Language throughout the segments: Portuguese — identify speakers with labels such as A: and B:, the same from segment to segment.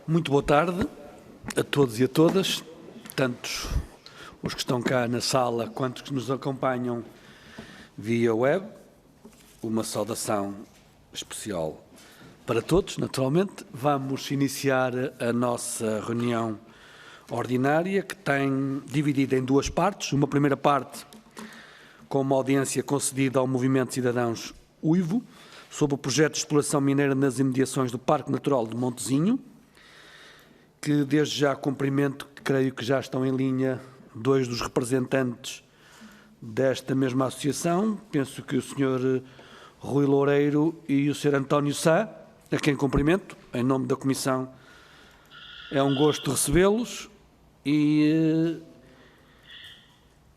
A: Muito boa tarde a todos e a todas, tanto os que estão cá na sala quanto os que nos acompanham via web. Uma saudação especial para todos, naturalmente. Vamos iniciar a nossa reunião ordinária, que tem dividida em duas partes. Uma primeira parte com uma audiência concedida ao Movimento Cidadãos Uivo, sobre o projeto de exploração mineira nas imediações do Parque Natural de Montezinho, que desde já cumprimento, creio que já estão em linha dois dos representantes desta mesma associação. Penso que o Sr. Rui Loureiro e o Sr. António Sá, a quem cumprimento, em nome da Comissão. É um gosto recebê-los e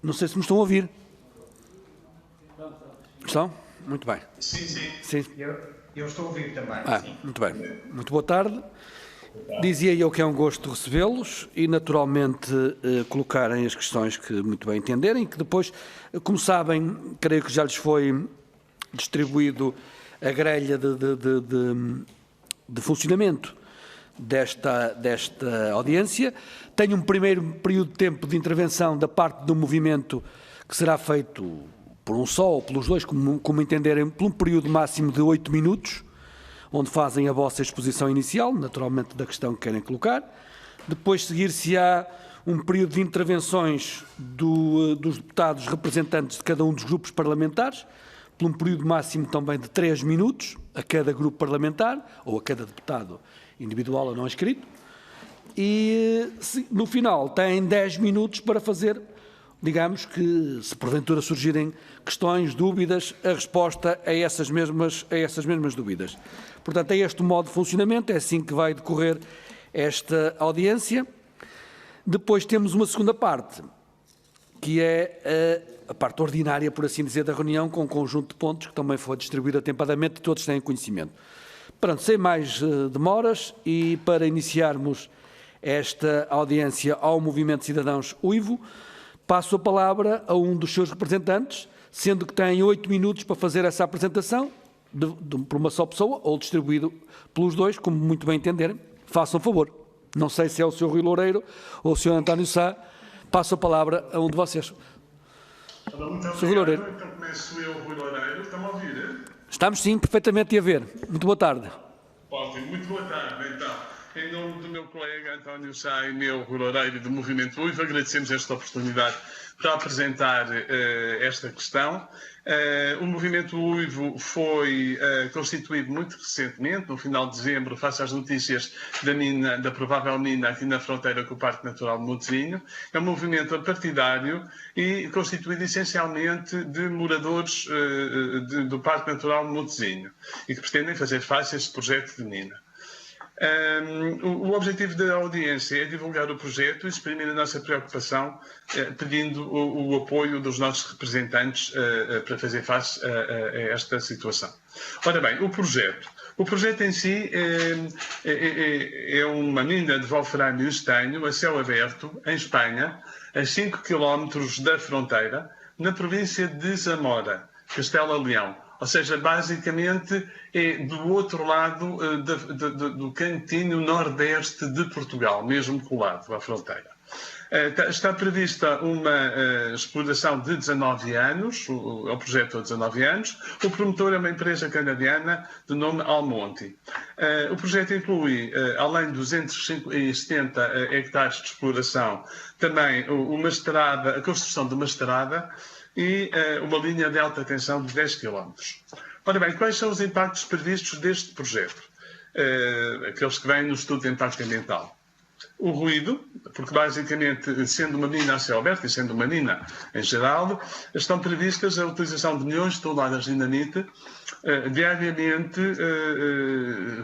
A: não sei se me estão a ouvir. Estão? Muito bem.
B: Sim. Eu estou a ouvir também. Sim.
A: Muito bem. Muito boa tarde. Dizia eu que é um gosto recebê-los e, naturalmente, colocarem as questões que muito bem entenderem, que depois, como sabem, creio que já lhes foi distribuído a grelha de funcionamento desta audiência. Tenho um primeiro período de tempo de intervenção da parte do movimento que será feito por um só ou pelos dois, como entenderem, por um período máximo de 8 minutos, onde fazem a vossa exposição inicial, naturalmente da questão que querem colocar. Depois seguir-se-á um período de intervenções dos deputados representantes de cada um dos grupos parlamentares, por um período máximo também de 3 minutos a cada grupo parlamentar, ou a cada deputado individual ou não inscrito. E no final têm 10 minutos para fazer, digamos que, se porventura surgirem questões, dúvidas, a resposta a essas mesmas dúvidas. Portanto, é este o modo de funcionamento, é assim que vai decorrer esta audiência. Depois temos uma segunda parte, que é a parte ordinária, por assim dizer, da reunião, com um conjunto de pontos que também foi distribuído atempadamente e todos têm conhecimento. Pronto, sem mais demoras, e para iniciarmos esta audiência ao Movimento Cidadãos Uivo, passo a palavra a um dos seus representantes, sendo que tem 8 minutos para fazer essa apresentação, por uma só pessoa, ou distribuído pelos dois, como muito bem entenderem. Façam favor. Não sei se é o Sr. Rui Loureiro ou o Sr. António Sá. Passo a palavra a um de vocês.
C: Muito obrigado. Então começo eu, Rui Loureiro. Estão a ouvir?
A: Estamos sim, perfeitamente a ver. Muito boa tarde.
C: Ótimo, muito boa tarde, então. Em nome do meu colega António Sá e meu Rui Loureiro do Movimento Uivo, agradecemos esta oportunidade para apresentar esta questão. O Movimento Uivo foi constituído muito recentemente, no final de dezembro, face às notícias da provável mina aqui na fronteira com o Parque Natural de Montezinho. É um movimento apartidário e constituído essencialmente de moradores do Parque Natural de Montezinho e que pretendem fazer face a este projeto de mina. O objetivo da audiência é divulgar o projeto e exprimir a nossa preocupação, pedindo o apoio dos nossos representantes para fazer face a esta situação. Ora bem, o projeto em si é uma mina de wolframio e estanho a céu aberto, em Espanha, a 5 km da fronteira, na província de Zamora, Castela-Leão. Ou seja, basicamente é do outro lado do cantinho nordeste de Portugal, mesmo colado à fronteira. Está prevista uma exploração de 19 anos, o projeto de 19 anos. O promotor é uma empresa canadiana de nome Almonte. O projeto inclui, além de 270 hectares de exploração, também a construção de uma estrada e uma linha de alta tensão de 10 km. Ora bem, quais são os impactos previstos deste projeto? Aqueles que vêm no estudo de impacto ambiental. O ruído, porque basicamente, sendo uma mina a céu aberto e sendo uma mina em geral, estão previstas a utilização de milhões de toneladas de dinamite. Diariamente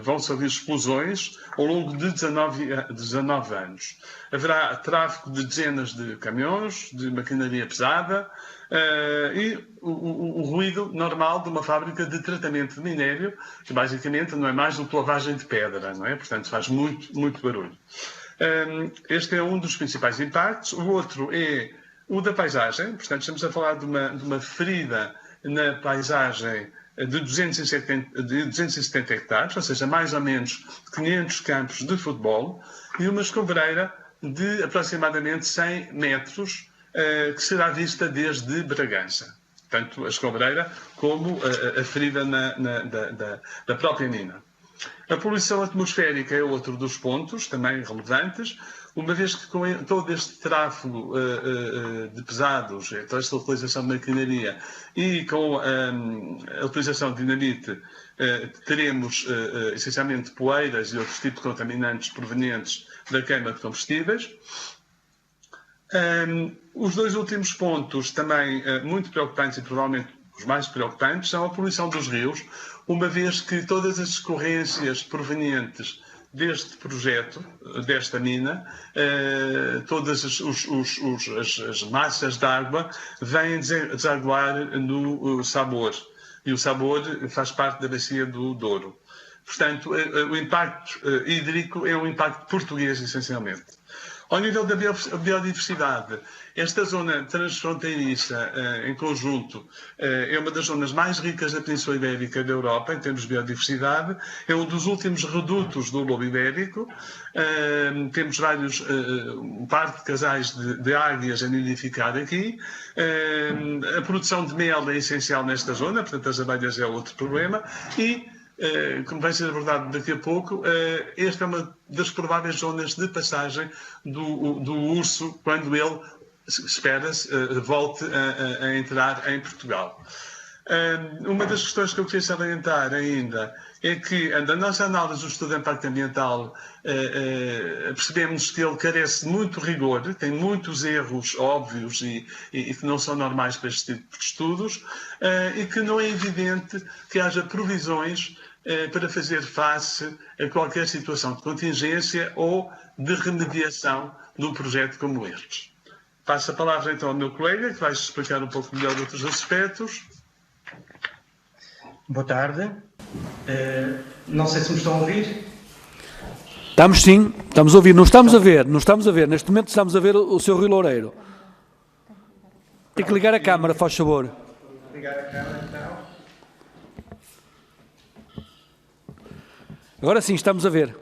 C: vão-se ouvir explosões ao longo de 19 anos. Haverá tráfego de dezenas de caminhões, de maquinaria pesada, e o ruído normal de uma fábrica de tratamento de minério, que basicamente não é mais do que lavagem de pedra, não é? Portanto, faz muito, muito barulho. Este é um dos principais impactos. O outro é o da paisagem. Portanto, estamos a falar de uma ferida na paisagem de 270 hectares, ou seja, mais ou menos 500 campos de futebol, e uma escombreira de aproximadamente 100 metros, que será vista desde Bragança. Tanto a escombreira como a ferida da própria mina. A poluição atmosférica é outro dos pontos, também relevantes, uma vez que com todo este tráfego de pesados, toda esta utilização de maquinaria e com a utilização de dinamite, teremos essencialmente poeiras e outros tipos de contaminantes provenientes da queima de combustíveis. Os dois últimos pontos, também muito preocupantes e provavelmente os mais preocupantes, são a poluição dos rios, uma vez que todas as escorrências provenientes deste projeto, desta mina, todas as massas de água vêm desaguar no Sabor. E o Sabor faz parte da bacia do Douro. Portanto, o impacto hídrico é um impacto português, essencialmente. Ao nível da biodiversidade, esta zona transfronteiriça, em conjunto, é uma das zonas mais ricas da Península Ibérica da Europa, em termos de biodiversidade. É um dos últimos redutos do lobo ibérico. Temos um par de casais de águias a nidificar aqui. A produção de mel é essencial nesta zona, portanto, as abelhas é outro problema. E como vai ser abordado daqui a pouco, esta é uma das prováveis zonas de passagem do urso quando ele, espera-se, volte a entrar em Portugal. Uma das questões que eu queria salientar ainda é que, na nossa análise do estudo de impacto ambiental, percebemos que ele carece de muito rigor, tem muitos erros óbvios e que não são normais para este tipo de estudos, e que não é evidente que haja provisões para fazer face a qualquer situação de contingência ou de remediação de um projeto como este. Passo a palavra então ao meu colega, que vai explicar um pouco melhor outros aspectos.
B: Boa tarde. Não sei se me estão a ouvir.
A: Estamos sim, estamos a ouvir. Não estamos a ver. Neste momento estamos a ver o Sr. Rui Loureiro. Tem que ligar a câmara, faz favor.
B: Ligar a câmara então.
A: Agora sim, estamos a ver.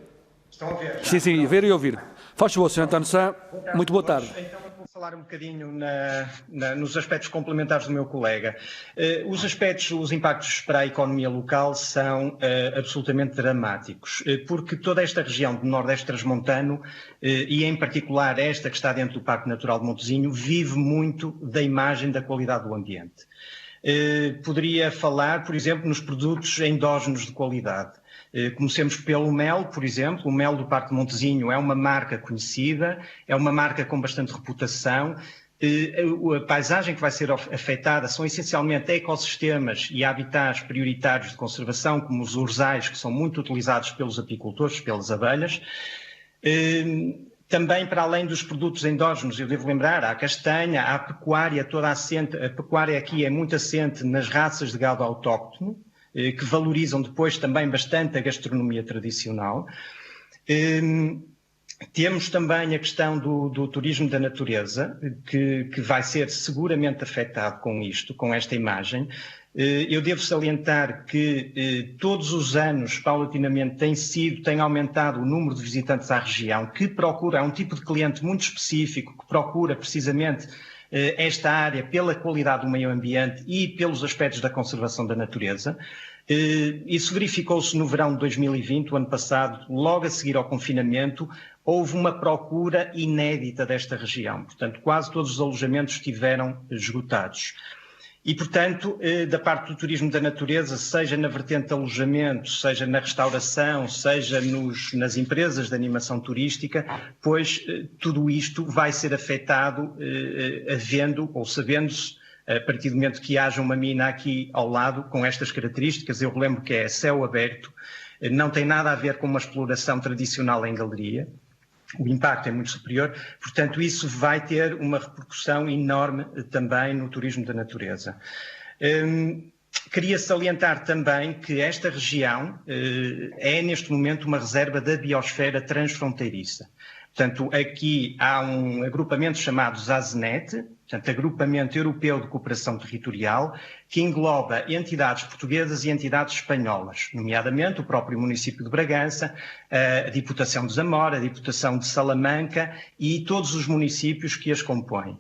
B: Estão a ver?
A: Sim, ver e ouvir. Faz favor, Sr. António Sá. Muito boa tarde.
B: Então eu vou falar um bocadinho nos aspectos complementares do meu colega. Os impactos para a economia local são absolutamente dramáticos, porque toda esta região do Nordeste Transmontano, e em particular esta que está dentro do Parque Natural de Montesinho, vive muito da imagem da qualidade do ambiente. Poderia falar, por exemplo, nos produtos endógenos de qualidade. Comecemos pelo mel, por exemplo. O mel do Parque de Montesinho é uma marca conhecida, é uma marca com bastante reputação. A paisagem que vai ser afetada são essencialmente ecossistemas e habitats prioritários de conservação, como os urzais, que são muito utilizados pelos apicultores, pelas abelhas. Também, para além dos produtos endógenos, eu devo lembrar, há a castanha, há a pecuária toda assente. A pecuária aqui é muito assente nas raças de gado autóctono, que valorizam depois também bastante a gastronomia tradicional. Temos também a questão do turismo da natureza, que vai ser seguramente afetado com isto, com esta imagem. Eu devo salientar que todos os anos, paulatinamente, tem aumentado o número de visitantes à região, que procura, é um tipo de cliente muito específico, que procura precisamente esta área pela qualidade do meio ambiente e pelos aspectos da conservação da natureza. Isso verificou-se no verão de 2020, o ano passado, logo a seguir ao confinamento, houve uma procura inédita desta região. Portanto, quase todos os alojamentos estiveram esgotados. E, portanto, da parte do turismo da natureza, seja na vertente de alojamento, seja na restauração, seja nas empresas de animação turística, pois tudo isto vai ser afetado havendo ou sabendo-se, a partir do momento que haja uma mina aqui ao lado com estas características. Eu relembro que é céu aberto, não tem nada a ver com uma exploração tradicional em galeria. O impacto é muito superior, portanto isso vai ter uma repercussão enorme também no turismo da natureza. Queria salientar também que esta região é neste momento uma reserva da biosfera transfronteiriça. Portanto, aqui há um agrupamento chamado ZAZNET, portanto, Agrupamento Europeu de Cooperação Territorial, que engloba entidades portuguesas e entidades espanholas, nomeadamente o próprio município de Bragança, a Diputação de Zamora, a Diputação de Salamanca e todos os municípios que as compõem.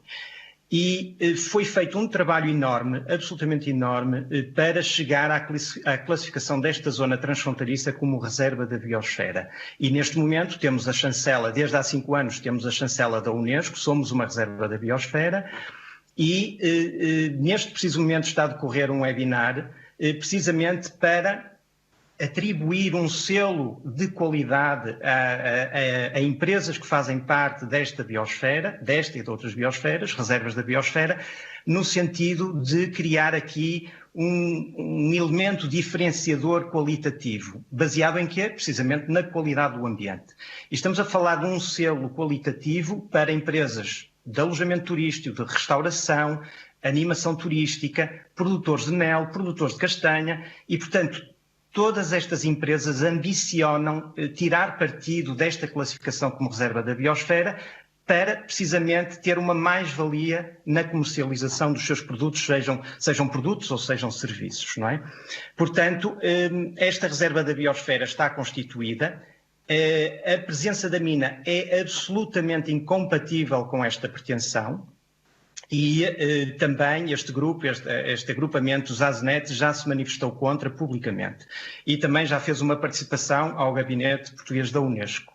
B: E foi feito um trabalho enorme, absolutamente enorme, para chegar à classificação desta zona transfronteiriça como reserva da biosfera. E neste momento temos a chancela, desde há 5 anos temos a chancela da Unesco, somos uma reserva da biosfera, e neste preciso momento está a decorrer um webinar, precisamente para atribuir um selo de qualidade a empresas que fazem parte desta biosfera, desta e de outras biosferas, reservas da biosfera, no sentido de criar aqui um elemento diferenciador qualitativo, baseado em quê? Precisamente na qualidade do ambiente. E estamos a falar de um selo qualitativo para empresas de alojamento turístico, de restauração, animação turística, produtores de mel, produtores de castanha e, portanto, todas estas empresas ambicionam tirar partido desta classificação como reserva da biosfera para, precisamente, ter uma mais-valia na comercialização dos seus produtos, sejam produtos ou sejam serviços, não é? Portanto, esta reserva da biosfera está constituída. A presença da mina é absolutamente incompatível com esta pretensão. E também este grupo, este agrupamento, os ASNET, já se manifestou contra publicamente. E também já fez uma participação ao gabinete português da Unesco.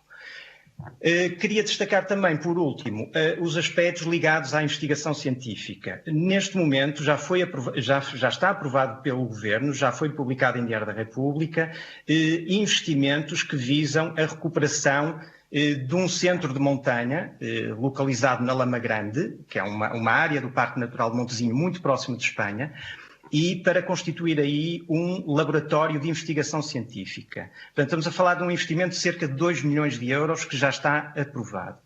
B: Queria destacar também, por último, os aspectos ligados à investigação científica. Neste momento já está aprovado pelo Governo, já foi publicado em Diário da República, investimentos que visam a recuperação de um centro de montanha localizado na Lama Grande, que é uma área do Parque Natural de Montezinho muito próximo de Espanha, e para constituir aí um laboratório de investigação científica. Portanto, estamos a falar de um investimento de cerca de 2 milhões de euros que já está aprovado.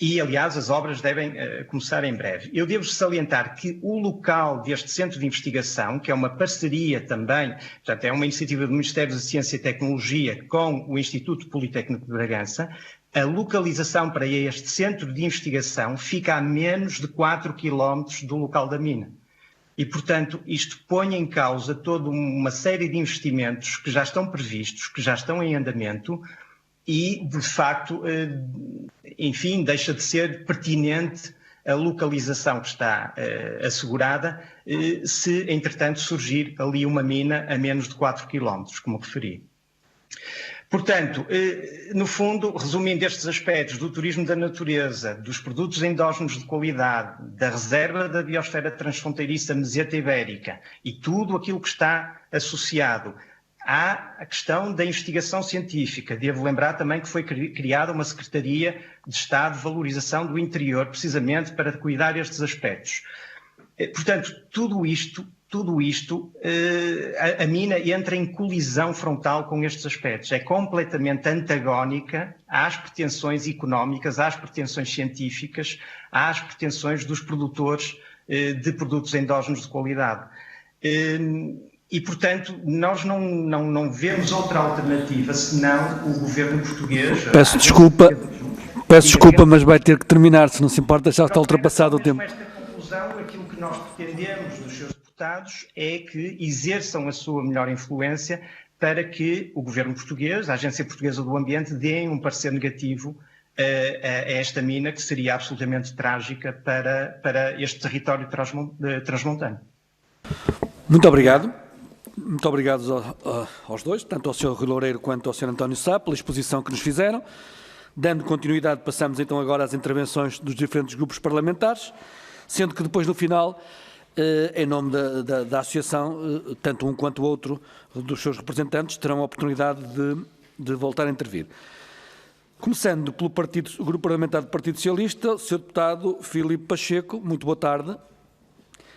B: E, aliás, as obras devem começar em breve. Eu devo salientar que o local deste centro de investigação, que é uma parceria também, portanto, é uma iniciativa do Ministério da Ciência e Tecnologia com o Instituto Politécnico de Bragança, a localização para este centro de investigação fica a menos de 4 quilómetros do local da mina. E, portanto, isto põe em causa toda uma série de investimentos que já estão previstos, que já estão em andamento e, de facto, enfim, deixa de ser pertinente a localização que está assegurada se, entretanto, surgir ali uma mina a menos de 4 quilómetros, como referi. Portanto, no fundo, resumindo estes aspectos do turismo da natureza, dos produtos endógenos de qualidade, da reserva da biosfera transfronteiriça meseta ibérica e tudo aquilo que está associado há a questão da investigação científica. Devo lembrar também que foi criada uma Secretaria de Estado de Valorização do Interior, precisamente para cuidar estes aspectos. Portanto, tudo isto, a mina entra em colisão frontal com estes aspectos. É completamente antagónica às pretensões económicas, às pretensões científicas, às pretensões dos produtores de produtos endógenos de qualidade. E, portanto, nós não vemos outra alternativa senão o governo português...
A: Peço desculpa, mas vai ter que terminar, se não se importa, já está ultrapassado o tempo.
B: Com esta conclusão, aquilo que nós pretendemos dos seus deputados é que exerçam a sua melhor influência para que o governo português, a Agência Portuguesa do Ambiente, deem um parecer negativo a esta mina, que seria absolutamente trágica para este território transmontano.
A: Muito obrigado. Muito obrigado aos dois, tanto ao Sr. Rui Loureiro quanto ao Sr. António Sá, pela exposição que nos fizeram. Dando continuidade, passamos então agora às intervenções dos diferentes grupos parlamentares, sendo que depois, no final, em nome da Associação, tanto um quanto o outro dos seus representantes terão a oportunidade de voltar a intervir. Começando pelo Grupo Parlamentar do Partido Socialista, o Sr. Deputado Filipe Pacheco, muito boa tarde.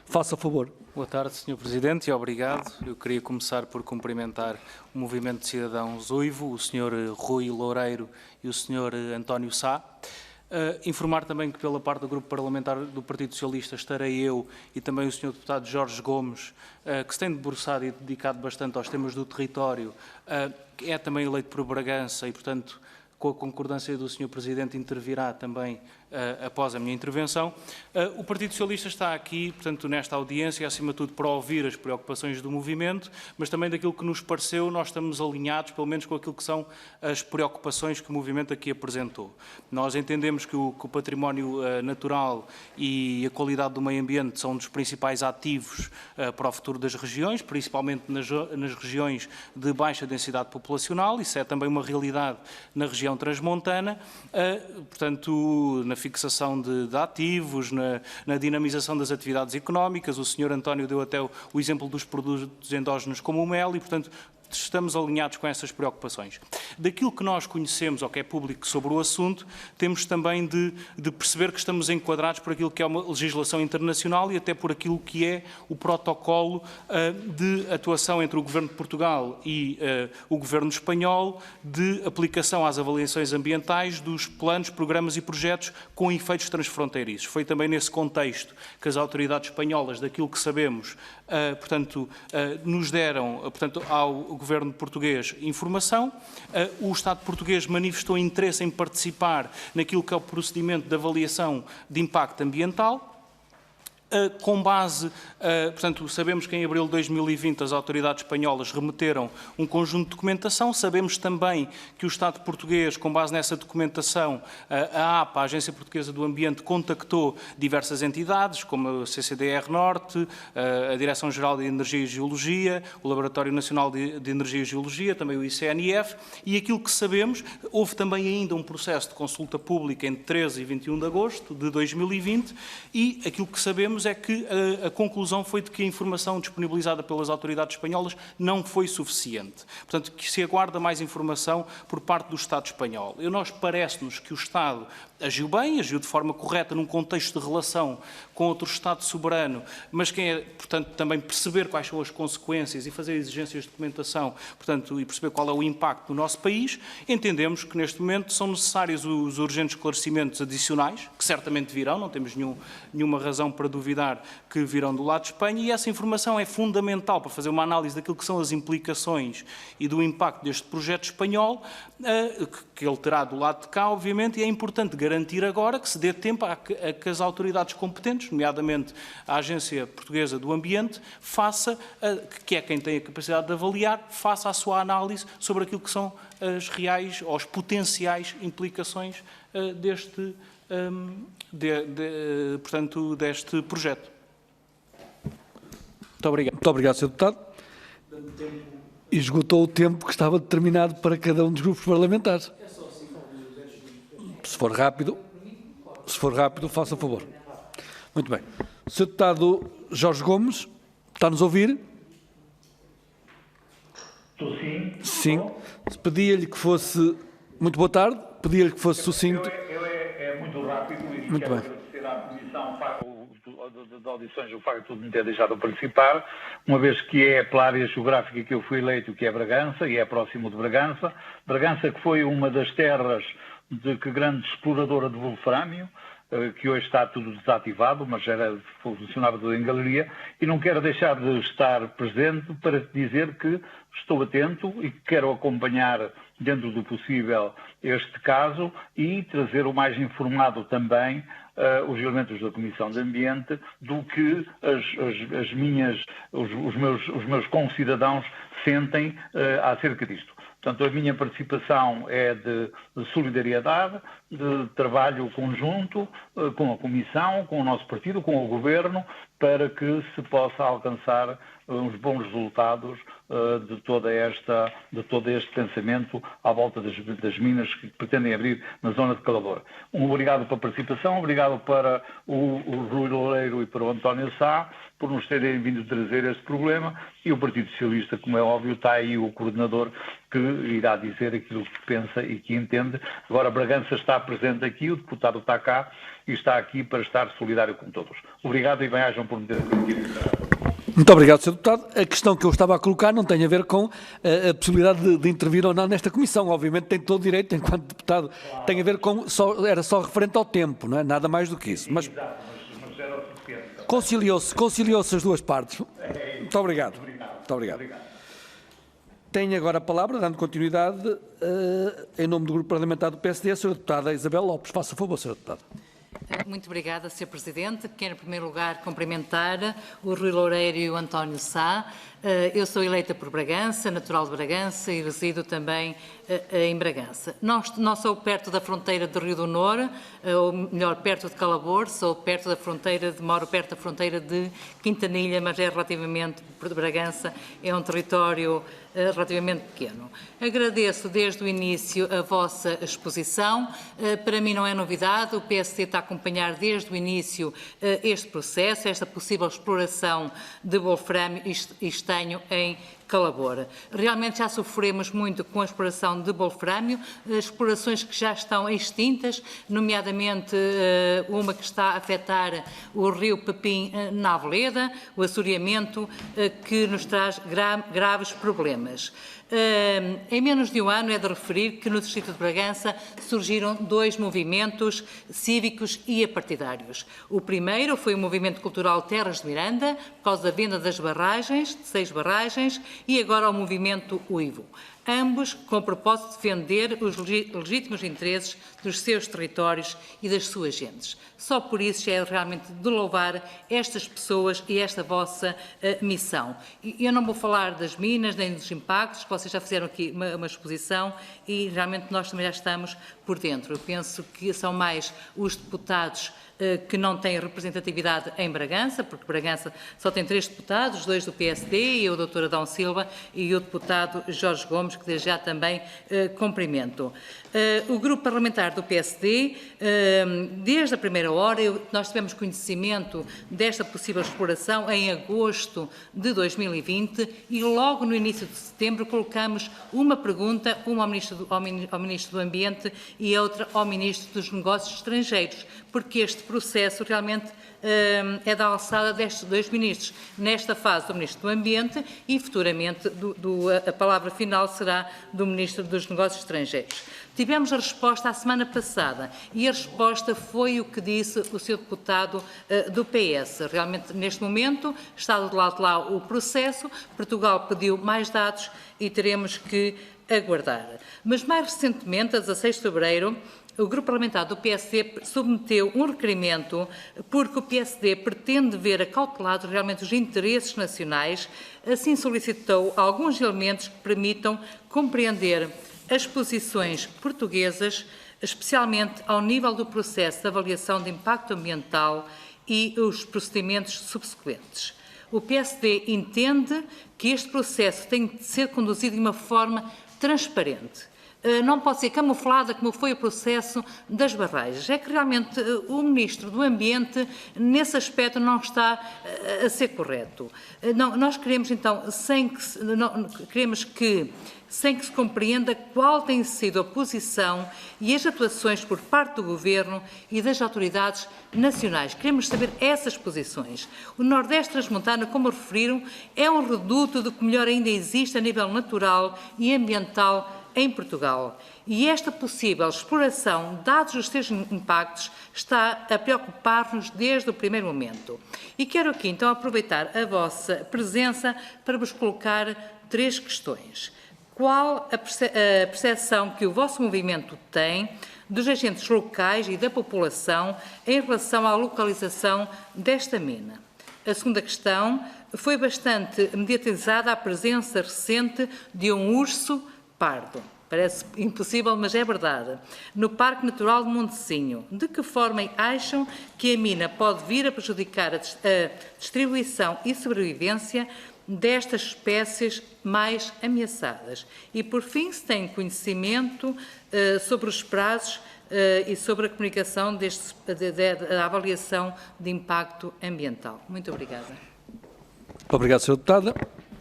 A: Faça favor.
D: Boa tarde, Sr. Presidente, e obrigado. Eu queria começar por cumprimentar o Movimento de Cidadãos Uivo, o Sr. Rui Loureiro e o Sr. António Sá. Informar também que pela parte do Grupo Parlamentar do Partido Socialista estarei eu e também o Sr. Deputado Jorge Gomes, que se tem debruçado e dedicado bastante aos temas do território, que é também eleito por Bragança e, portanto, com a concordância do Sr. Presidente, intervirá também após a minha intervenção. O Partido Socialista está aqui, portanto, nesta audiência, acima de tudo, para ouvir as preocupações do movimento, mas também daquilo que nos pareceu, nós estamos alinhados, pelo menos, com aquilo que são as preocupações que o movimento aqui apresentou. Nós entendemos que o património natural e a qualidade do meio ambiente são um dos principais ativos para o futuro das regiões, principalmente nas regiões de baixa densidade populacional. Isso é também uma realidade na região transmontana, portanto, na fixação de ativos, na dinamização das atividades económicas. O Sr. António deu até o exemplo dos produtos endógenos como o mel e, portanto, estamos alinhados com essas preocupações. Daquilo que nós conhecemos, ou que é público sobre o assunto, temos também de perceber que estamos enquadrados por aquilo que é uma legislação internacional e até por aquilo que é o protocolo de atuação entre o Governo de Portugal e o Governo espanhol de aplicação às avaliações ambientais dos planos, programas e projetos com efeitos transfronteiriços. Foi também nesse contexto que as autoridades espanholas, daquilo que sabemos, portanto, nos deram, portanto, ao Governo português informação. O Estado português manifestou interesse em participar naquilo que é o procedimento de avaliação de impacto ambiental. Com base, portanto, sabemos que em abril de 2020 as autoridades espanholas remeteram um conjunto de documentação. Sabemos também que o Estado português, com base nessa documentação, a APA, a Agência Portuguesa do Ambiente, contactou diversas entidades, como a CCDR Norte, a Direção-Geral de Energia e Geologia, o Laboratório Nacional de Energia e Geologia, também o ICNF, e aquilo que sabemos, houve também ainda um processo de consulta pública entre 13 e 21 de agosto de 2020, e aquilo que sabemos é que a conclusão foi de que a informação disponibilizada pelas autoridades espanholas não foi suficiente. Portanto, que se aguarda mais informação por parte do Estado espanhol. Nós parece-nos que o Estado agiu bem, agiu de forma correta num contexto de relação com outro Estado soberano, mas quem é, portanto, também perceber quais são as consequências e fazer exigências de documentação, portanto, e perceber qual é o impacto no nosso país, entendemos que neste momento são necessários os urgentes esclarecimentos adicionais, que certamente virão, não temos nenhuma razão para duvidar que virão do lado de Espanha, e essa informação é fundamental para fazer uma análise daquilo que são as implicações e do impacto deste projeto espanhol, que ele terá do lado de cá, obviamente, e é importante garantir agora que se dê tempo a que as autoridades competentes, nomeadamente a Agência Portuguesa do Ambiente, que é quem tem a capacidade de avaliar, faça a sua análise sobre aquilo que são as reais ou as potenciais implicações portanto, deste projeto. Muito obrigado.
A: Muito obrigado, Sr. Deputado. Esgotou o tempo que estava determinado para cada um dos grupos parlamentares. Se for rápido, faça favor. Muito bem. Sr. Deputado Jorge Gomes, está-nos a ouvir?
E: Estou sim.
A: Sim. Pedia-lhe que fosse... Muito boa tarde. Pedia-lhe que fosse sucinto.
E: É muito rápido e
A: muito
E: quero
A: bem.
E: agradecer à Comissão das audições o facto de me ter deixado participar, uma vez que é pela área geográfica que eu fui eleito, que é Bragança, e é próximo de Bragança. Bragança que foi uma das terras de que grande exploradora de wolframio, que hoje está tudo desativado, mas funcionava tudo em galeria, e não quero deixar de estar presente para dizer que estou atento e quero acompanhar, dentro do possível, este caso e trazer o mais informado também os elementos da Comissão de Ambiente do que os meus concidadãos sentem acerca disto. Portanto, a minha participação é de solidariedade, de trabalho conjunto com a Comissão, com o nosso partido, com o Governo, para que se possa alcançar uns bons resultados de todo este pensamento à volta das minas que pretendem abrir na zona de Caladoura. Obrigado pela participação, obrigado para o Rui Loureiro e para o António Sá por nos terem vindo trazer este problema, e o Partido Socialista, como é óbvio, está aí o coordenador que irá dizer aquilo que pensa e que entende. Agora, Bragança está presente aqui, o deputado está cá e está aqui para estar solidário com todos. Obrigado e bem-ajam por me terem permitido.
A: Muito obrigado, Sr. Deputado. A questão que eu estava a colocar não tem a ver com a possibilidade de intervir ou não nesta comissão. Obviamente tem todo o direito, enquanto deputado. Tem a ver com... era só referente ao tempo, não é? Nada mais do que isso. Mas
E: era o suficiente.
A: Conciliou-se as duas partes. Muito obrigado. Muito obrigado. Tenho agora a palavra, dando continuidade, em nome do Grupo Parlamentar do PSD, a Sra. Deputada Isabel Lopes. Faça favor, Sra. Deputada.
F: Muito obrigada, Sr. Presidente. Quero, em primeiro lugar, cumprimentar o Rui Loureiro e o António Sá. Eu sou eleita por Bragança, natural de Bragança e resido também em Bragança. Não sou perto da fronteira de Rio do Noro, ou melhor, perto de Calabor, sou perto da fronteira, moro perto da fronteira de Quintanilha, mas é relativamente, por Bragança, é um território relativamente pequeno. Agradeço desde o início a vossa exposição. Para mim não é novidade, o PSD está a acompanhar desde o início este processo, esta possível exploração de wolframio e estanho em Calabor. Realmente já sofremos muito com a exploração de wolframio, explorações que já estão extintas, nomeadamente uma que está a afetar o rio Pepim na Aveleda, o assoreamento que nos traz graves problemas. Em menos de um ano é de referir que no Distrito de Bragança surgiram 2 movimentos cívicos e apartidários. O primeiro foi o Movimento Cultural Terras de Miranda, por causa da venda das barragens, de 6 barragens, e agora o Movimento Uivo. Ambos com o propósito de defender os legítimos interesses dos seus territórios e das suas gentes. Só por isso é realmente de louvar estas pessoas e esta vossa missão. Eu não vou falar das minas nem dos impactos, que vocês já fizeram aqui uma exposição e realmente nós também já estamos por dentro. Eu penso que são mais os deputados que não têm representatividade em Bragança, porque Bragança só tem 3 deputados, 2 do PSD, e o Dr. Adão Silva e o deputado Jorge Gomes, que desde já também cumprimento. O grupo parlamentar do PSD, desde a primeira hora, nós tivemos conhecimento desta possível exploração em agosto de 2020 e logo no início de setembro colocamos uma pergunta, uma ao Ministro do Ambiente e outra ao Ministro dos Negócios Estrangeiros, porque este processo realmente é da alçada destes 2 ministros. Nesta fase do Ministro do Ambiente e futuramente a palavra final será do Ministro dos Negócios Estrangeiros. Tivemos a resposta a semana passada e a resposta foi o que disse o Sr. Deputado do PS. Realmente, neste momento, está do lado de lá o processo, Portugal pediu mais dados e teremos que aguardar. Mas mais recentemente, a 16 de fevereiro, o Grupo Parlamentar do PSD submeteu um requerimento porque o PSD pretende ver acautelados realmente os interesses nacionais, assim solicitou alguns elementos que permitam compreender as posições portuguesas, especialmente ao nível do processo de avaliação de impacto ambiental e os procedimentos subsequentes. O PSD entende que este processo tem de ser conduzido de uma forma transparente. Não pode ser camuflada como foi o processo das barragens. É que realmente o Ministro do Ambiente, nesse aspecto, não está a ser correto. Nós queremos, então, sem que se compreenda qual tem sido a posição e as atuações por parte do Governo e das autoridades nacionais. Queremos saber essas posições. O Nordeste Transmontano, como referiram, é um reduto do que melhor ainda existe a nível natural e ambiental em Portugal. E esta possível exploração, dados os seus impactos, está a preocupar-nos desde o primeiro momento. E quero aqui, então, aproveitar a vossa presença para vos colocar 3 questões. Qual a percepção que o vosso movimento tem dos agentes locais e da população em relação à localização desta mina? A segunda questão, foi bastante mediatizada a presença recente de um urso pardo. Parece impossível, mas é verdade. No Parque Natural de Montesinho, de que forma acham que a mina pode vir a prejudicar a distribuição e sobrevivência destas espécies mais ameaçadas? E, por fim, se tem conhecimento sobre os prazos e sobre a comunicação da avaliação de impacto ambiental. Muito obrigada.
A: Obrigado, Sra. Deputada.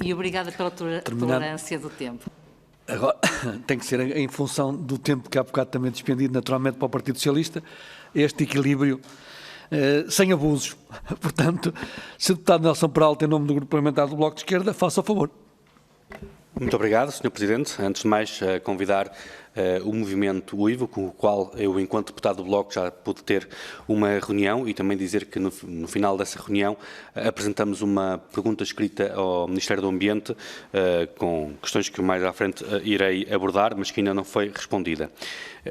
F: E obrigada pela tolerância do tempo.
A: Agora, tem que ser em função do tempo que há bocado também despendido naturalmente para o Partido Socialista, este equilíbrio sem abusos. Portanto, Sr. Deputado Nelson Peralta, em nome do Grupo Parlamentar do Bloco de Esquerda, faça o favor.
G: Muito obrigado, Sr. Presidente. Antes de mais, convidar o movimento UIVO, com o qual eu, enquanto deputado do Bloco, já pude ter uma reunião, e também dizer que no final dessa reunião apresentamos uma pergunta escrita ao Ministério do Ambiente com questões que mais à frente irei abordar, mas que ainda não foi respondida.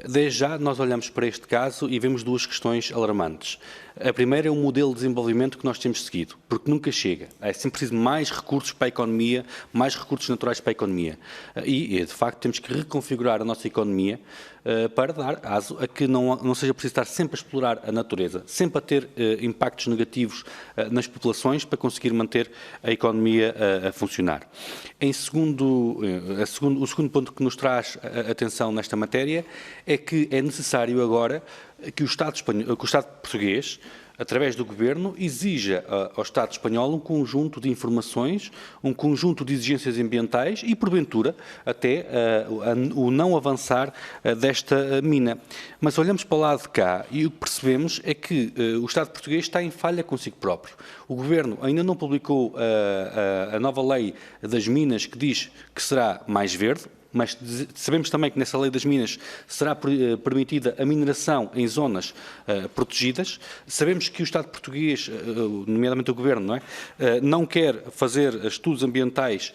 G: Desde já, nós olhamos para este caso e vemos duas questões alarmantes. A primeira é o modelo de desenvolvimento que nós temos seguido, porque nunca chega. É sempre preciso mais recursos para a economia, mais recursos naturais para a economia. E, de facto, temos que reconfigurar a nossa economia para dar aso a que não seja preciso estar sempre a explorar a natureza, sempre a ter impactos negativos nas populações para conseguir manter a economia a funcionar. O segundo ponto que nos traz atenção nesta matéria é que é necessário agora que o Estado português, através do Governo, exija ao Estado espanhol um conjunto de informações, um conjunto de exigências ambientais e, porventura, até o não avançar desta mina. Mas olhamos para o lado de cá e o que percebemos é que o Estado português está em falha consigo próprio. O Governo ainda não publicou a nova lei das minas que diz que será mais verde, mas sabemos também que nessa lei das minas será permitida a mineração em zonas protegidas. Sabemos que o Estado português, nomeadamente o Governo, não quer fazer estudos ambientais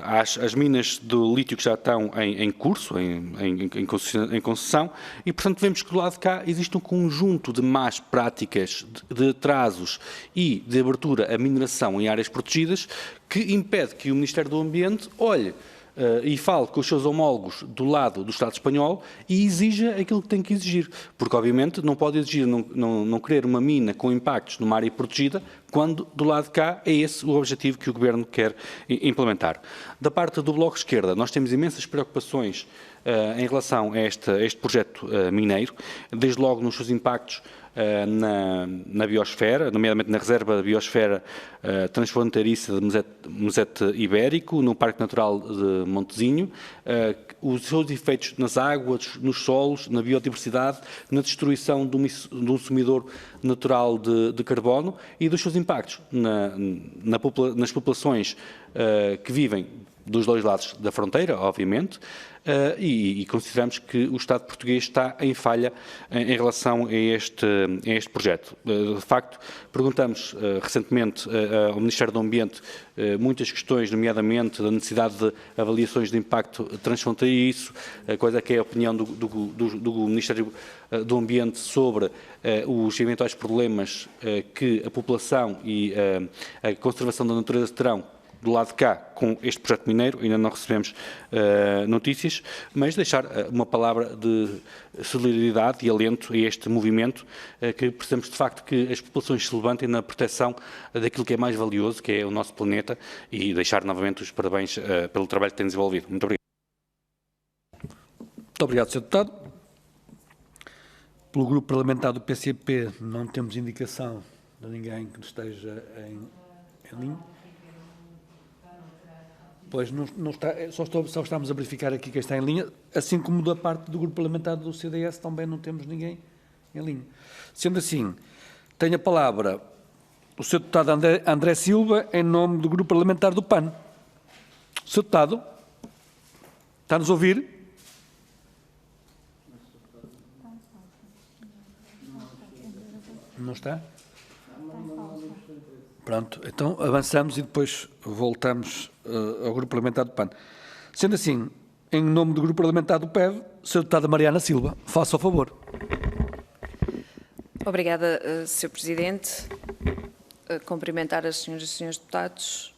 G: às minas do lítio que já estão em curso, em concessão, e, portanto, vemos que do lado de cá existe um conjunto de más práticas, de atrasos e de abertura à mineração em áreas protegidas que impede que o Ministério do Ambiente olhe e fale com os seus homólogos do lado do Estado espanhol e exija aquilo que tem que exigir. Porque, obviamente, não pode exigir não querer uma mina com impactos numa área protegida, quando, do lado de cá, é esse o objetivo que o Governo quer implementar. Da parte do Bloco de Esquerda, nós temos imensas preocupações em relação a este projeto mineiro, desde logo nos seus impactos na biosfera, nomeadamente na reserva da biosfera transfronteiriça de Mesete Ibérico, no Parque Natural de Montezinho, os seus efeitos nas águas, nos solos, na biodiversidade, na destruição de um sumidor natural de carbono e dos seus impactos nas populações que vivem dos dois lados da fronteira, obviamente, e consideramos que o Estado português está em falha em relação a este projeto. De facto, perguntamos recentemente ao Ministério do Ambiente muitas questões, nomeadamente da necessidade de avaliações de impacto transfronteiriço, coisa que é a opinião do Ministério do Ambiente sobre os eventuais problemas que a população e a conservação da natureza terão do lado de cá, com este projeto mineiro. Ainda não recebemos notícias, mas deixar uma palavra de solidariedade e alento a este movimento, que precisamos de facto que as populações se levantem na proteção daquilo que é mais valioso, que é o nosso planeta, e deixar novamente os parabéns pelo trabalho que tem desenvolvido. Muito obrigado.
A: Muito obrigado, Sr. Deputado. Pelo Grupo Parlamentar do PCP não temos indicação de ninguém que esteja em linha. Pois não está, só estamos a verificar aqui quem está em linha, assim como da parte do Grupo Parlamentar do CDS também não temos ninguém em linha. Sendo assim, tenho a palavra o Sr. Deputado André Silva, em nome do Grupo Parlamentar do PAN. Sr. Deputado, está-nos a ouvir? Não está? Pronto, então avançamos e depois voltamos ao Grupo Parlamentar do PAN. Sendo assim, em nome do Grupo Parlamentar do PEV, Sra. Deputada Mariana Silva, faça o favor.
H: Obrigada, Sr. Presidente. Cumprimentar as senhoras e senhores deputados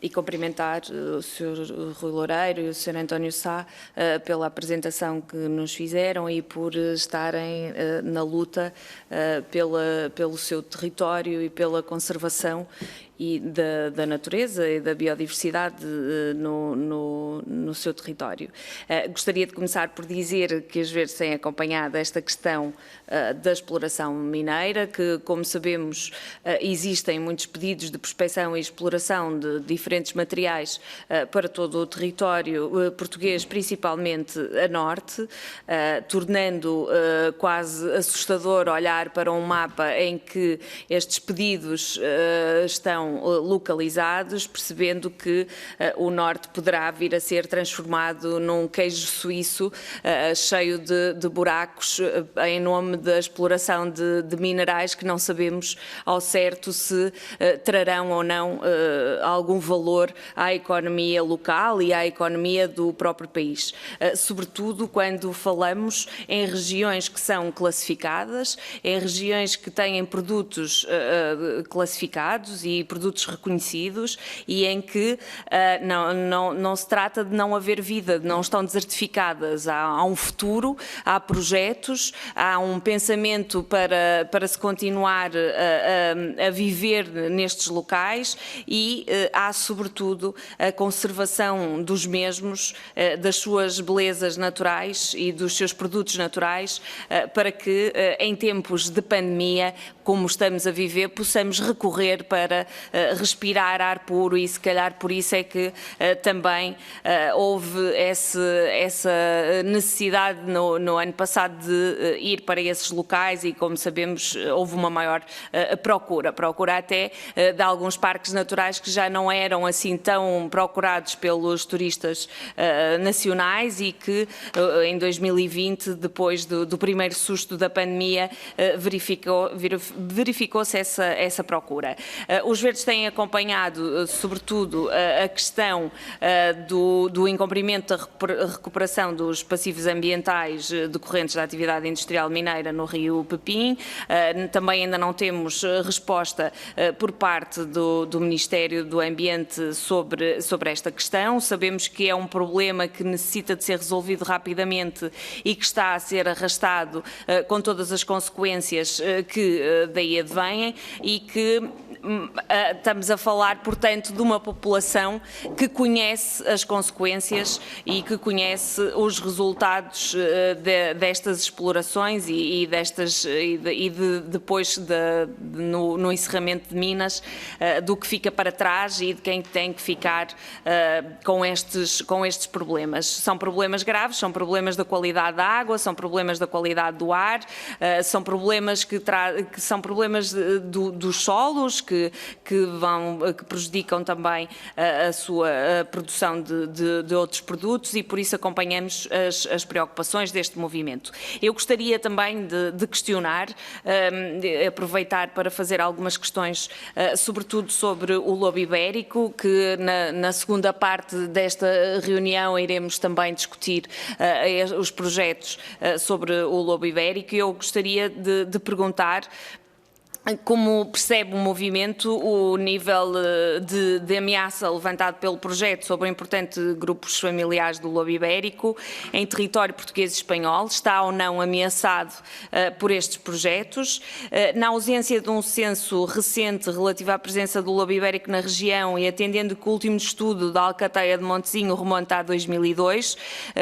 H: e cumprimentar o Sr. Rui Loureiro e o Sr. António Sá pela apresentação que nos fizeram e por estarem na luta pelo seu território e pela conservação e da natureza e da biodiversidade no no seu território. Gostaria de começar por dizer que os Verdes têm acompanhado esta questão da exploração mineira, que, como sabemos, existem muitos pedidos de prospecção e exploração de diferentes materiais para todo o território português, principalmente a norte, tornando quase assustador olhar para um mapa em que estes pedidos estão localizados, percebendo que o norte poderá vir a ser transformado num queijo suíço cheio de buracos em nome da exploração de minerais que não sabemos ao certo se trarão ou não algum valor à economia local e à economia do próprio país. Sobretudo quando falamos em regiões que são classificadas, em regiões que têm produtos classificados e produtos reconhecidos e em que não se trata de não haver vida, não estão desertificadas. Há um futuro, há projetos, há um pensamento para se continuar a viver nestes locais e há, sobretudo, a conservação dos mesmos, das suas belezas naturais e dos seus produtos naturais, para que, em tempos de pandemia, como estamos a viver, possamos recorrer para respirar ar puro e, se calhar, por isso é que também houve essa necessidade no ano passado de ir para esses locais e, como sabemos, houve uma maior procura até de alguns parques naturais que já não eram assim tão procurados pelos turistas nacionais e que em 2020, depois do primeiro susto da pandemia, verificou-se essa procura. Os Verdes têm acompanhado, sobretudo, a questão do incumprimento da recuperação dos passivos ambientais decorrentes da atividade industrial mineira no Rio Pepim. Também ainda não temos resposta por parte do Ministério do Ambiente sobre esta questão. Sabemos que é um problema que necessita de ser resolvido rapidamente e que está a ser arrastado com todas as consequências que daí advêm e que estamos a falar, portanto, de uma população que conhece as consequências e que conhece os resultados destas explorações e depois no encerramento de minas, do que fica para trás e de quem tem que ficar com estes problemas. São problemas graves, são problemas da qualidade da água, são problemas da qualidade do ar, são problemas que são problemas dos solos, que prejudicam também a sua produção de outros produtos e por isso acompanhamos as preocupações deste movimento. Eu gostaria também de questionar, aproveitar para fazer algumas questões, sobretudo sobre o lobo ibérico, que na segunda parte desta reunião iremos também discutir os projetos sobre o lobo ibérico e eu gostaria de perguntar como percebe o movimento, o nível de ameaça levantado pelo projeto sobre o importante grupos familiares do lobo ibérico em território português e espanhol, está ou não ameaçado por estes projetos? Na ausência de um censo recente relativo à presença do lobo ibérico na região e atendendo que o último estudo da Alcateia de Montezinho remonta a 2002,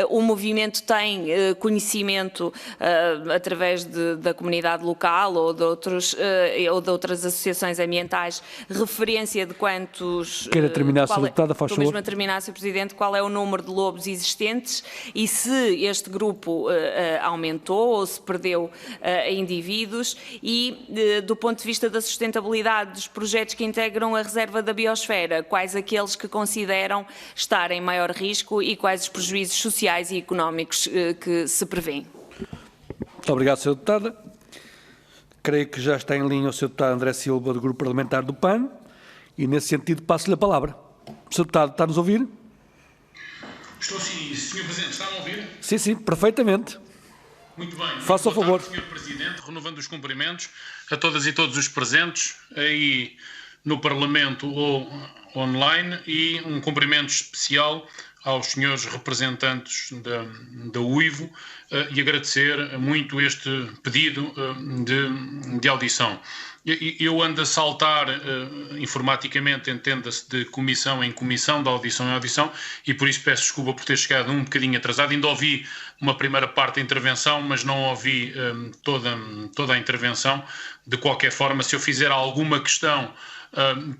H: o movimento tem conhecimento através da comunidade local ou de outras associações ambientais, referência de quantos...
A: Queira terminar, Sr. Deputada, faz favor.
H: Mesmo a terminar, Sr. Presidente, qual é o número de lobos existentes e se este grupo aumentou ou se perdeu indivíduos e, do ponto de vista da sustentabilidade dos projetos que integram a reserva da biosfera, quais aqueles que consideram estar em maior risco e quais os prejuízos sociais e económicos que se prevêem?
A: Muito obrigado, Sr. Deputada. Creio que já está em linha o Sr. Deputado André Silva, do Grupo Parlamentar do PAN, e nesse sentido passo-lhe a palavra. Sr. Deputado, está-nos a ouvir?
I: Estou sim, Sr. Presidente, está-me a ouvir?
A: Sim, perfeitamente.
I: Muito bem.
A: Faça o favor.
I: Sr. Presidente, renovando os cumprimentos a todas e todos os presentes aí no Parlamento ou online e um cumprimento especial aos senhores representantes da UIVO e agradecer muito este pedido de audição. Eu ando a saltar informaticamente, entenda-se, de comissão em comissão, de audição em audição, e por isso peço desculpa por ter chegado um bocadinho atrasado. Ainda ouvi uma primeira parte da intervenção, mas não ouvi toda a intervenção. De qualquer forma, se eu fizer alguma questão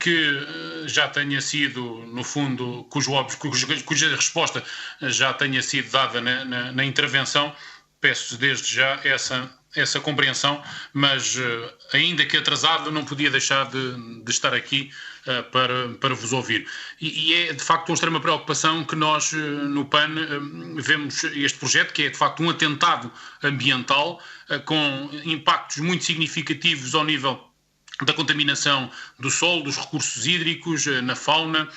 I: que já tenha sido, no fundo, cuja resposta já tenha sido dada na intervenção, peço desde já essa compreensão, mas ainda que atrasado não podia deixar de estar aqui para vos ouvir. E é de facto uma extrema preocupação que nós no PAN vemos este projeto, que é de facto um atentado ambiental com impactos muito significativos ao nível da contaminação do solo, dos recursos hídricos, na fauna,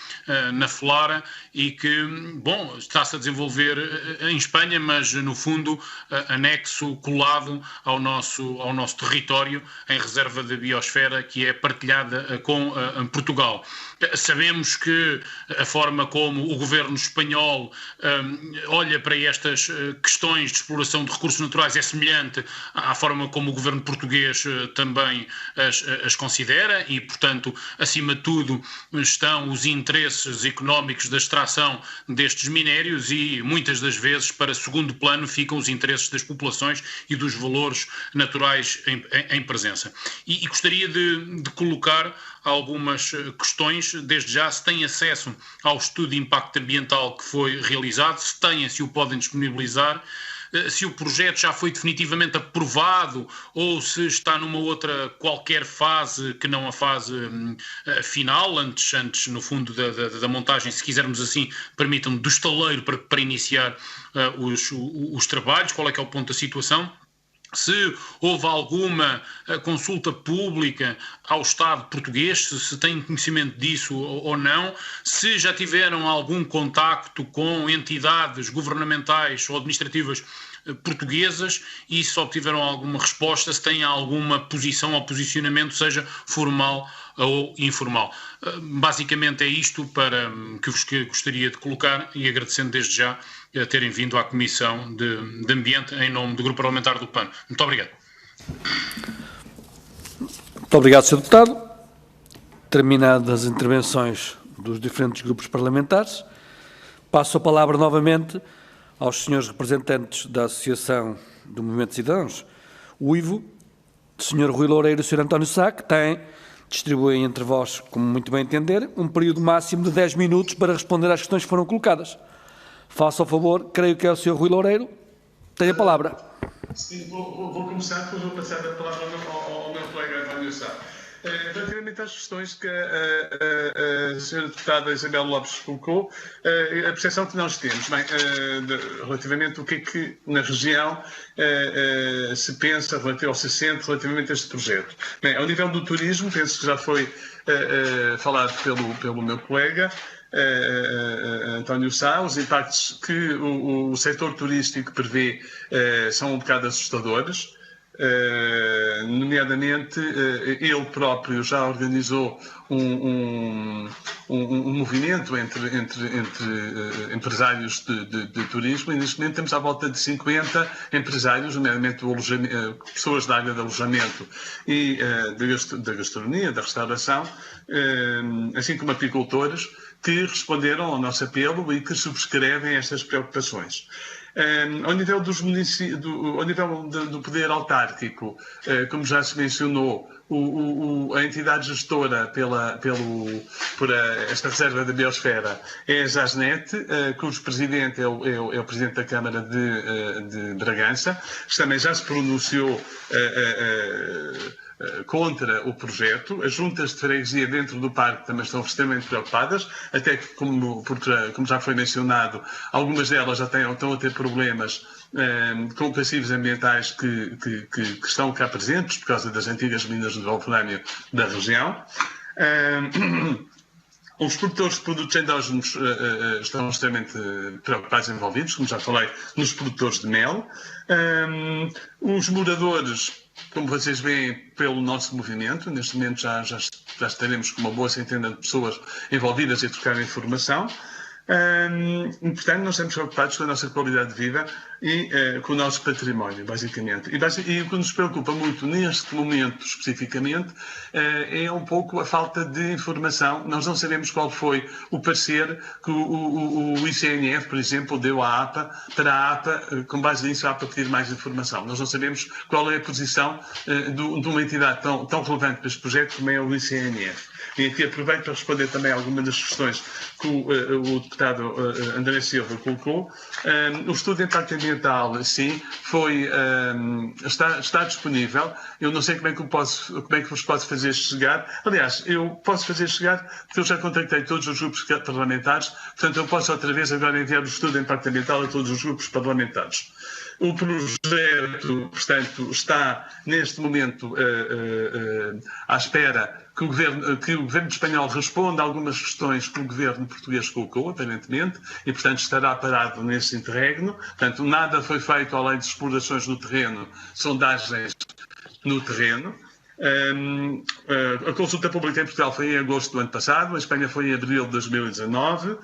I: na flora, e que, bom, está-se a desenvolver em Espanha, mas no fundo anexo, colado ao nosso território, em reserva da biosfera que é partilhada com Portugal. Sabemos que a forma como o governo espanhol olha para estas questões de exploração de recursos naturais é semelhante à forma como o governo português também as considera, e, portanto, acima de tudo estão os interesses económicos da extração destes minérios e, muitas das vezes, para segundo plano ficam os interesses das populações e dos valores naturais em presença. E gostaria de colocar algumas questões, desde já, se têm acesso ao estudo de impacto ambiental que foi realizado, se têm, se o podem disponibilizar, se o projeto já foi definitivamente aprovado ou se está numa outra qualquer fase que não a fase final, antes no fundo da montagem, se quisermos assim, permitam-me, do estaleiro para iniciar os trabalhos, qual é que é o ponto da situação. Se houve alguma consulta pública ao Estado português, se têm conhecimento disso ou não, se já tiveram algum contacto com entidades governamentais ou administrativas portuguesas e se obtiveram alguma resposta, se têm alguma posição ou posicionamento, seja formal ou informal. Basicamente é isto que vos gostaria de colocar, e agradecendo desde já a terem vindo à Comissão de Ambiente em nome do Grupo Parlamentar do PAN. Muito obrigado.
A: Muito obrigado, Sr. Deputado. Terminadas as intervenções dos diferentes grupos parlamentares, passo a palavra novamente aos senhores representantes da Associação do Movimento de Cidadãos, o UIVO, o Sr. Rui Loureiro e o Sr. António Sá, que distribuem entre vós, como muito bem entender, um período máximo de 10 minutos para responder às questões que foram colocadas. Faça o favor, creio que é o Sr. Rui Loureiro, tem a palavra.
C: Sim, vou começar, depois vou passar a palavra ao meu colega António Sá. Relativamente às questões que a senhora deputada Isabel Lopes colocou, a percepção que nós temos, relativamente ao que é que na região se pensa ou se sente relativamente a este projeto. Bem, ao nível do turismo, penso que já foi falado pelo meu colega, António Sá, os impactos que o setor turístico prevê são um bocado assustadores. Nomeadamente, ele próprio já organizou um movimento entre empresários de turismo, e neste momento temos à volta de 50 empresários, nomeadamente pessoas da área de alojamento e da gastronomia, da restauração, assim como apicultores, que responderam ao nosso apelo e que subscrevem estas preocupações. Ao nível do poder autárquico, como já se mencionou, a entidade gestora por esta reserva da biosfera é a JASNET, cujo presidente é o presidente da Câmara de Bragança, que também já se pronunciou contra o projeto. As juntas de freguesia dentro do parque também estão extremamente preocupadas, até que, como já foi mencionado, algumas delas já estão a ter problemas com passivos ambientais que estão cá presentes por causa das antigas minas de wolframio da região. Os produtores de produtos endógenos estão extremamente preocupados e envolvidos, como já falei, nos produtores de mel. Os moradores, como vocês veem pelo nosso movimento, neste momento já estaremos com uma boa centena de pessoas envolvidas e a trocar informação. E, portanto, nós estamos preocupados com a nossa qualidade de vida e com o nosso património, basicamente. E o que nos preocupa muito neste momento, especificamente, é um pouco a falta de informação. Nós não sabemos qual foi o parecer que o ICNF, por exemplo, deu à APA, para a APA, com base nisso, a APA pedir mais informação. Nós não sabemos qual é a posição de uma entidade tão relevante para este projeto como é o ICNF. E aqui aproveito para responder também a algumas das questões que o deputado André Silva colocou. O estudo de impacto ambiental, sim, está disponível. Eu não sei como é que vos posso fazer chegar. Aliás, eu posso fazer chegar, porque eu já contactei todos os grupos parlamentares, portanto eu posso outra vez agora enviar o estudo de impacto ambiental a todos os grupos parlamentares. O projeto, portanto, está neste momento à espera que o governo espanhol responda a algumas questões que o governo português colocou, aparentemente, e, portanto, estará parado nesse interregno. Portanto, nada foi feito além de explorações no terreno, sondagens no terreno. A consulta pública em Portugal foi em agosto do ano passado, a Espanha foi em abril de 2019.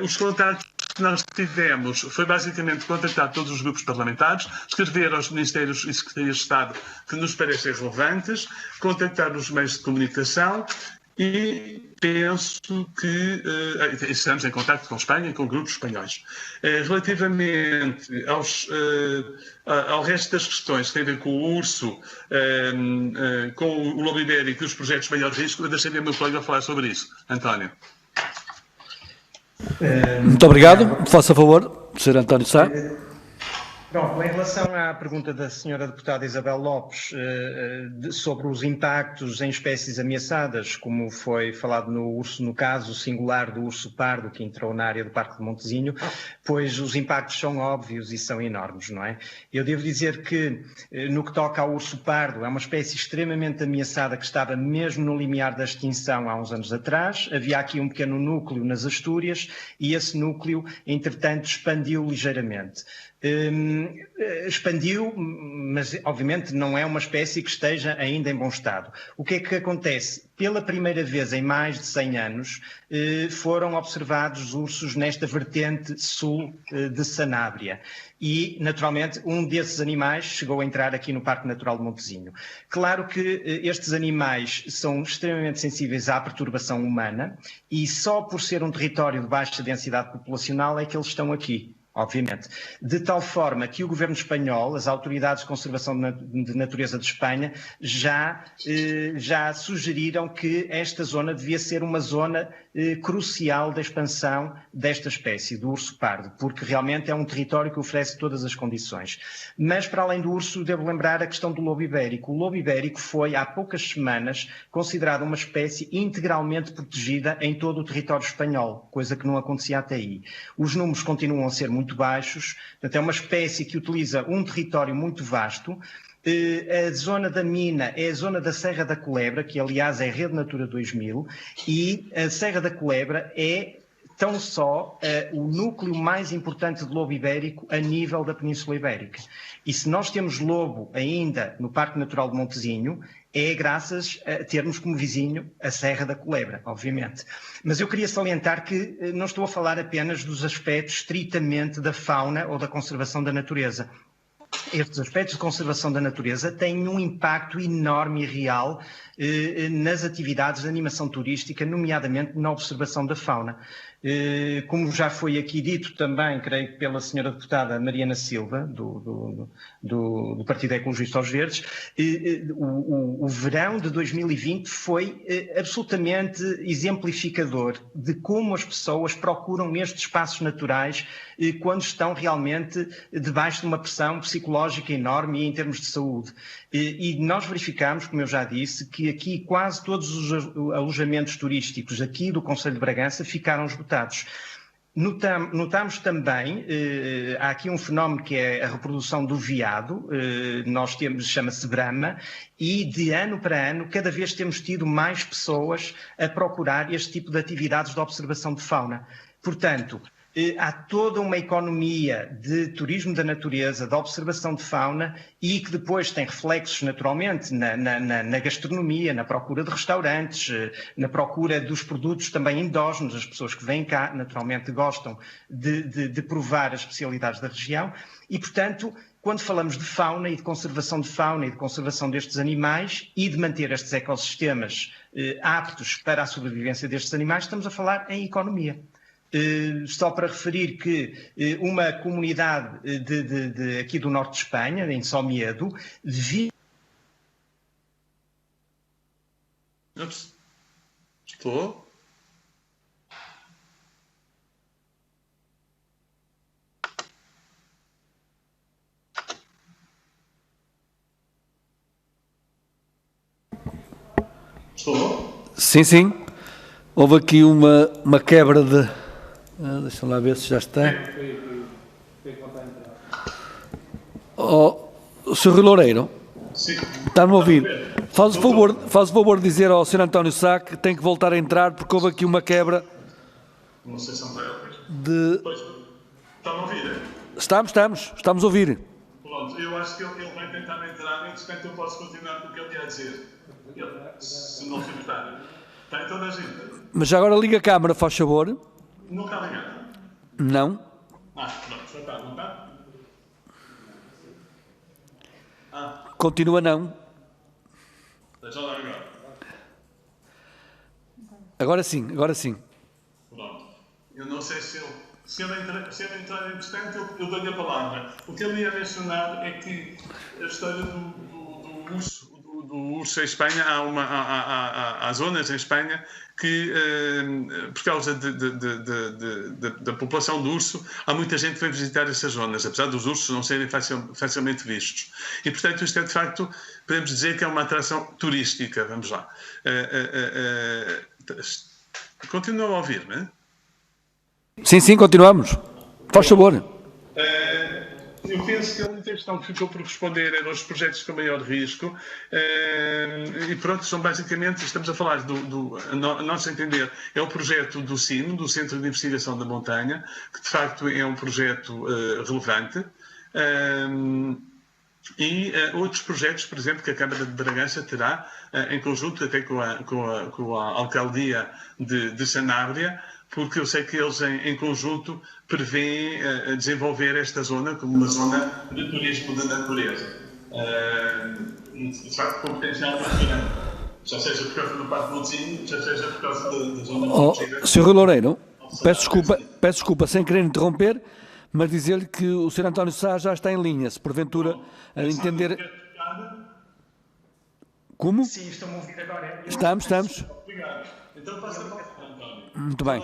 C: Os contactos que nós tivemos foi basicamente contactar todos os grupos parlamentares, escrever aos ministérios e secretarias de Estado que nos parecem relevantes, contactar os meios de comunicação e penso que estamos em contacto com a Espanha e com grupos espanhóis. Relativamente ao resto das questões que têm a ver com o urso, com o lobo ibérico e os projetos de maior risco, eu deixaria o meu colega falar sobre isso. António.
A: Muito obrigado. Faça favor, Sr. António Sá.
B: Pronto, em relação à pergunta da senhora deputada Isabel Lopes sobre os impactos em espécies ameaçadas, como foi falado no caso singular do urso pardo que entrou na área do Parque de Montesinho, pois os impactos são óbvios e são enormes, não é? Eu devo dizer que, no que toca ao urso pardo, é uma espécie extremamente ameaçada que estava mesmo no limiar da extinção há uns anos atrás. Havia aqui um pequeno núcleo nas Astúrias e esse núcleo, entretanto, expandiu ligeiramente. Expandiu, mas obviamente não é uma espécie que esteja ainda em bom estado. O que é que acontece? Pela primeira vez em mais de 100 anos foram observados ursos nesta vertente sul de Sanábria e, naturalmente, um desses animais chegou a entrar aqui no Parque Natural de Montesinho. Claro que estes animais são extremamente sensíveis à perturbação humana e só por ser um território de baixa densidade populacional é que eles estão aqui. Obviamente. De tal forma que o governo espanhol, as autoridades de conservação de natureza de Espanha, já sugeriram que esta zona devia ser uma zona crucial da expansão desta espécie, do urso pardo, porque realmente é um território que oferece todas as condições. Mas, para além do urso, devo lembrar a questão do lobo ibérico. O lobo ibérico foi, há poucas semanas, considerado uma espécie integralmente protegida em todo o território espanhol, coisa que não acontecia até aí. Os números continuam a ser muito baixos, portanto é uma espécie que utiliza um território muito vasto. A zona da mina é a zona da Serra da Culebra, que aliás é Rede Natura 2000, e a Serra da Culebra é tão só o núcleo mais importante de lobo ibérico a nível da Península Ibérica. E se nós temos lobo ainda no Parque Natural de Montesinho, é graças a termos como vizinho a Serra da Culebra, obviamente. Mas eu queria salientar que não estou a falar apenas dos aspectos estritamente da fauna ou da conservação da natureza. Estes aspectos de conservação da natureza têm um impacto enorme e real nas atividades de animação turística, nomeadamente na observação da fauna. Como já foi aqui dito também, creio que pela senhora deputada Mariana Silva, do Partido Ecologista aos Verdes, o verão de 2020 foi absolutamente exemplificador de como as pessoas procuram estes espaços naturais quando estão realmente debaixo de uma pressão psicológica enorme e em termos de saúde. E nós verificamos, como eu já disse, que aqui quase todos os alojamentos turísticos aqui do Concelho de Bragança ficaram esgotados. Notamos também, há aqui um fenómeno que é a reprodução do veado, chama-se Brahma, e de ano para ano cada vez temos tido mais pessoas a procurar este tipo de atividades de observação de fauna. Portanto, há toda uma economia de turismo da natureza, de observação de fauna e que depois tem reflexos naturalmente na gastronomia, na procura de restaurantes, na procura dos produtos também endógenos. As pessoas que vêm cá naturalmente gostam de provar as especialidades da região e, portanto, quando falamos de fauna e de conservação destes animais e de manter estes ecossistemas aptos para a sobrevivência destes animais, estamos a falar em economia. Só para referir que uma comunidade aqui do norte de Espanha, em Somiedo,
C: Estou? Estou?
A: Sim, sim. Houve aqui uma quebra de... deixa lá ver se já está. O Sr. Rui Loureiro,
C: Sim.
A: está-me a ouvir? Faz o favor de dizer ao Sr. António Sá que tem que voltar a entrar porque houve aqui uma quebra
C: Não sei se são para eles.
A: de...
C: Pois, estão a ouvir?
A: Estamos a ouvir.
C: Pronto, eu acho que ele vai tentar entrar, entretanto eu posso continuar com o que ele quer dizer. Se não se importar. Está em toda a gente?
A: Mas já agora liga a câmara, faz favor.
C: Não está ligado?
A: Não.
C: Pronto, já está, não está?
A: Continua não.
C: Deixa lá agora.
A: Agora sim.
C: Pronto. Eu não sei se ele entrar entretanto, eu dou-lhe a palavra. O que ele ia mencionar é que a história do urso em Espanha, há zonas em Espanha que, por causa da população do urso, há muita gente que vem visitar essas zonas, apesar dos ursos não serem facilmente vistos. E, portanto, isto é, de facto, podemos dizer que é uma atração turística. Vamos lá. Continua a ouvir, não é?
A: Sim, continuamos. Faz favor.
C: Eu penso que a única questão que ficou por responder eram os projetos com maior risco e pronto, são basicamente, estamos a falar a nosso entender, é o projeto do CIM, do Centro de Investigação da Montanha, que de facto é um projeto relevante e outros projetos, por exemplo, que a Câmara de Bragança terá em conjunto até com a Alcaldia de Sanabria, porque eu sei que eles em conjunto prevêem desenvolver esta zona como uma zona de turismo da natureza. E de facto com potencial muito grande. Já seja por causa do Parque Montezinho, já seja por causa da zona protegida.
A: Sr. Rui Loureiro, peço desculpa sem querer interromper, mas dizer-lhe que o Sr. António Sá já está em linha, se porventura a entender... Como?
B: Sim, estão a ouvir agora.
A: Estamos.
C: Obrigado. Então passa a palavra, António.
A: Muito bem.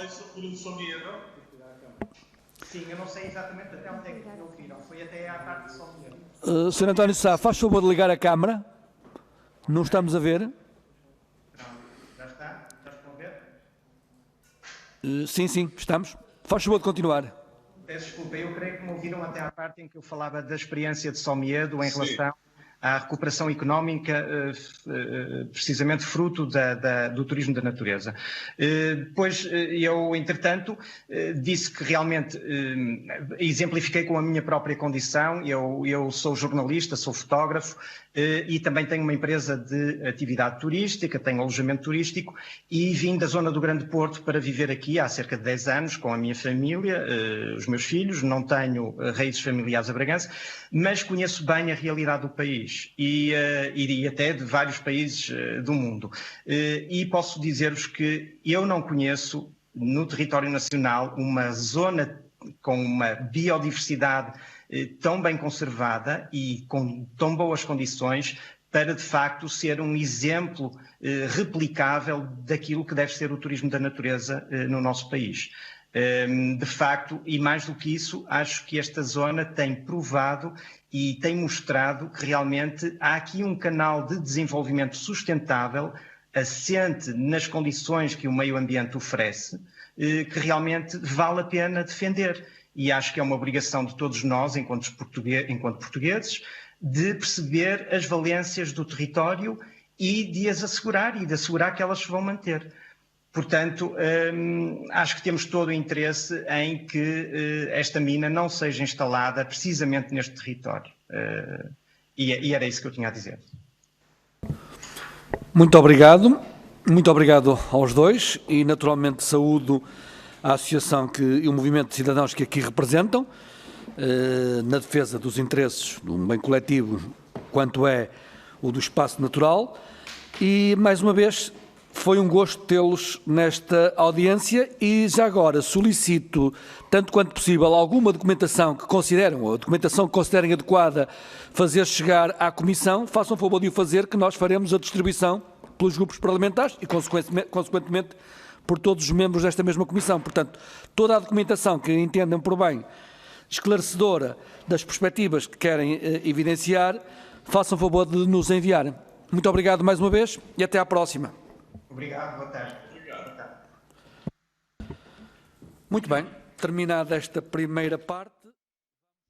B: Sim, eu não sei exatamente até onde é que ouviram. Foi até à parte de Somiedo.
A: Sr. António Sá, faz favor de ligar a câmara. Não estamos a ver.
B: Já está? Já estão a ver?
A: Sim, estamos. Faz favor de continuar.
B: Peço desculpa, eu creio que me ouviram até à parte em que eu falava da experiência de Somiedo em relação à recuperação económica, precisamente fruto do turismo da natureza. Depois, eu, entretanto, disse que realmente exemplifiquei com a minha própria condição. Eu sou jornalista, sou fotógrafo e também tenho uma empresa de atividade turística, tenho alojamento turístico e vim da zona do Grande Porto para viver aqui há cerca de 10 anos com a minha família, os meus filhos. Não tenho raízes familiares a Bragança, mas conheço bem a realidade do país. E até de vários países do mundo. E posso dizer-vos que eu não conheço no território nacional uma zona com uma biodiversidade tão bem conservada e com tão boas condições para, de facto, ser um exemplo replicável daquilo que deve ser o turismo da natureza no nosso país. De facto, e mais do que isso, acho que esta zona tem provado e tem mostrado que realmente há aqui um canal de desenvolvimento sustentável, assente nas condições que o meio ambiente oferece, que realmente vale a pena defender. E acho que é uma obrigação de todos nós, enquanto portugueses, de perceber as valências do território e de as assegurar, e de assegurar que elas se vão manter. Portanto, acho que temos todo o interesse em que esta mina não seja instalada precisamente neste território. E era isso que eu tinha a dizer.
A: Muito obrigado. Muito obrigado aos dois e, naturalmente, saúdo a associação e o movimento de cidadãos que aqui representam, na defesa dos interesses de um bem coletivo, quanto é o do espaço natural. E, mais uma vez, foi um gosto tê-los nesta audiência e, já agora, solicito, tanto quanto possível, alguma documentação que considerem, ou a documentação que considerem adequada fazer chegar à Comissão, façam o favor de o fazer, que nós faremos a distribuição pelos grupos parlamentares e, consequentemente, por todos os membros desta mesma Comissão. Portanto, toda a documentação que entendam por bem esclarecedora das perspectivas que querem evidenciar, façam o favor de nos enviarem. Muito obrigado mais uma vez e até à próxima.
B: Obrigado, boa tarde.
A: Muito bem, terminada esta primeira parte.